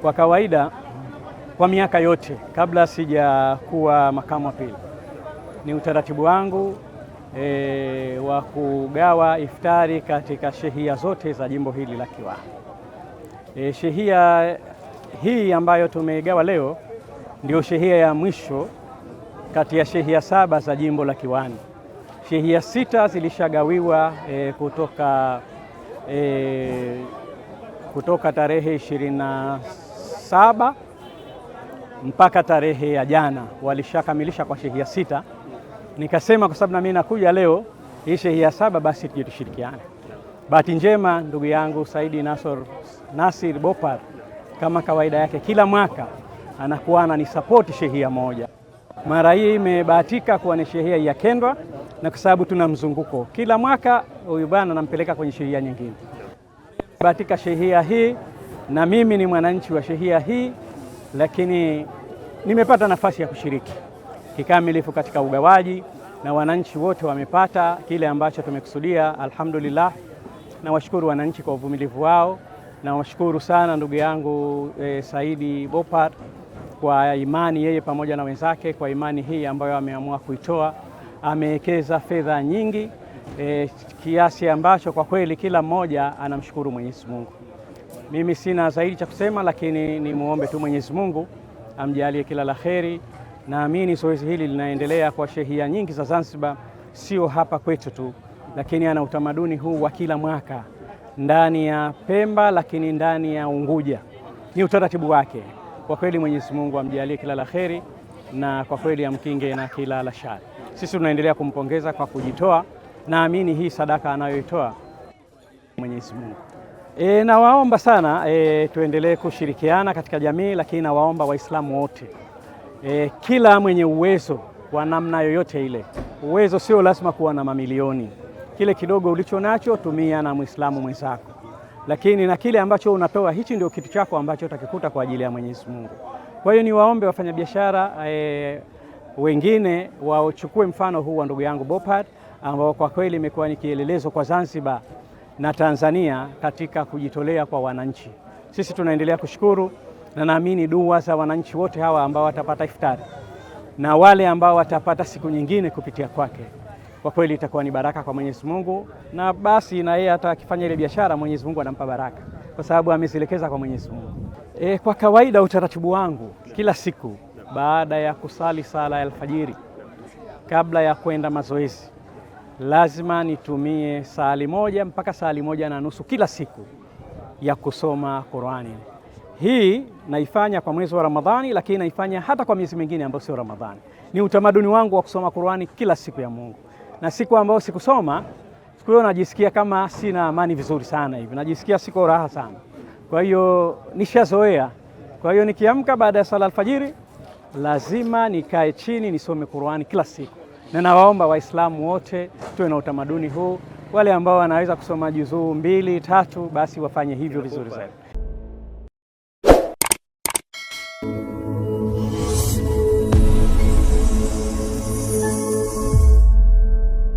Kwa kawaida kwa miaka yote kabla sijakuwa makamu wa pili, ni utaratibu wangu wa kugawa iftari katika shehia zote za jimbo hili la Kiwani. Shehia hii ambayo tumegawa leo ndio shehia ya mwisho kati ya shehia 7 za jimbo la Kiwani. Shehia 6 zilishagawiwa kutoka tarehe 27 mpaka tarehe ya jana walishakamilisha kwa shehia 6. Nikasema kwa sababu na mimi nakuja leo hii shehia 7, basi tuje tushirikiane. Bahati njema ndugu yangu Saidi Nasir Bopar kama kawaida yake kila mwaka anakuwa ananisapoti shehia moja. Mara hii imebahatika kuwa ni shehia ya Kendwa, na kwa sababu tuna mzunguko kila mwaka huyu bwana anampeleka kwenye shehia nyingine. Bahatika shehia hii na mimi ni mwananchi wa shehia hii, lakini nimepata nafasi ya kushiriki kikamilifu katika ugawaji na wananchi wote wamepata kile ambacho tumekusudia. Alhamdulillah, na washukuru wananchi kwa uvumilivu wao, na washukuru sana ndugu yangu Saidi Bopar kwa imani, yeye pamoja na wenzake kwa imani hii ambayo ameamua kuitoa. Amewekeza fedha nyingi kiasi ambacho kwa kweli kila mmoja anamshukuru Mwenyezi Mungu. Mimi sina zaidi cha kusema, lakini ni muombe tu Mwenyezi Mungu amjalie kila la kheri. Naamini zoezi hili linaendelea kwa shehia nyingi za Zanzibar, sio hapa kwetu tu, lakini ana utamaduni huu wa kila mwaka ndani ya Pemba, lakini ndani ya Unguja ni utaratibu wake. Kwa kweli Mwenyezi Mungu amjalie kila la kheri, na kwa kweli amkinge na kila la shari. Sisi tunaendelea kumpongeza kwa kujitoa. Naamini hii sadaka anayoitoa Mwenyezi Mungu. Nawaomba sana tuendelee kushirikiana katika jamii, lakini nawaomba Waislamu wote, kila mwenye uwezo kwa namna yoyote ile. Uwezo sio lazima kuwa na mamilioni. Kile kidogo ulicho nacho tumia na Muislamu mwenzako, lakini na kile ambacho unatoa hichi ndio kitu chako ambacho utakikuta kwa ajili ya Mwenyezi Mungu. Kwa hiyo niwaombe wafanyabiashara wengine wachukue mfano huu wa ndugu yangu Bopar, ambao kwa kweli imekuwa ni kielelezo kwa Zanzibar na Tanzania katika kujitolea kwa wananchi. Sisi tunaendelea kushukuru, na naamini dua za wananchi wote hawa ambao watapata iftari na wale ambao watapata siku nyingine kupitia kwake, kwa kweli itakuwa ni baraka kwa Mwenyezi Mungu, na basi na yeye hata akifanya ile biashara Mwenyezi Mungu anampa baraka kwa sababu amezielekeza kwa Mwenyezi Mungu. Kwa kawaida utaratibu wangu kila siku baada ya kusali sala ya alfajiri kabla ya kwenda mazoezi lazima nitumie sali moja mpaka sali moja na nusu kila siku ya kusoma Qur'ani. Hii naifanya kwa mwezi wa Ramadhani, lakini naifanya hata kwa miezi mingine ambayo sio Ramadhani. Ni utamaduni wangu wa kusoma Qur'ani kila siku ya Mungu, na siku ambayo sikusoma, siku hiyo najisikia kama sina amani vizuri sana hivi, najisikia siko raha sana. Kwa hiyo nishazoea. Kwa hiyo nikiamka baada ya sala alfajiri lazima nikae chini nisome Qur'ani kila siku, na nawaomba Waislamu wote tuwe na utamaduni huu. Wale ambao wanaweza kusoma juzuu 2, 3 basi wafanye hivyo vizuri zaidi.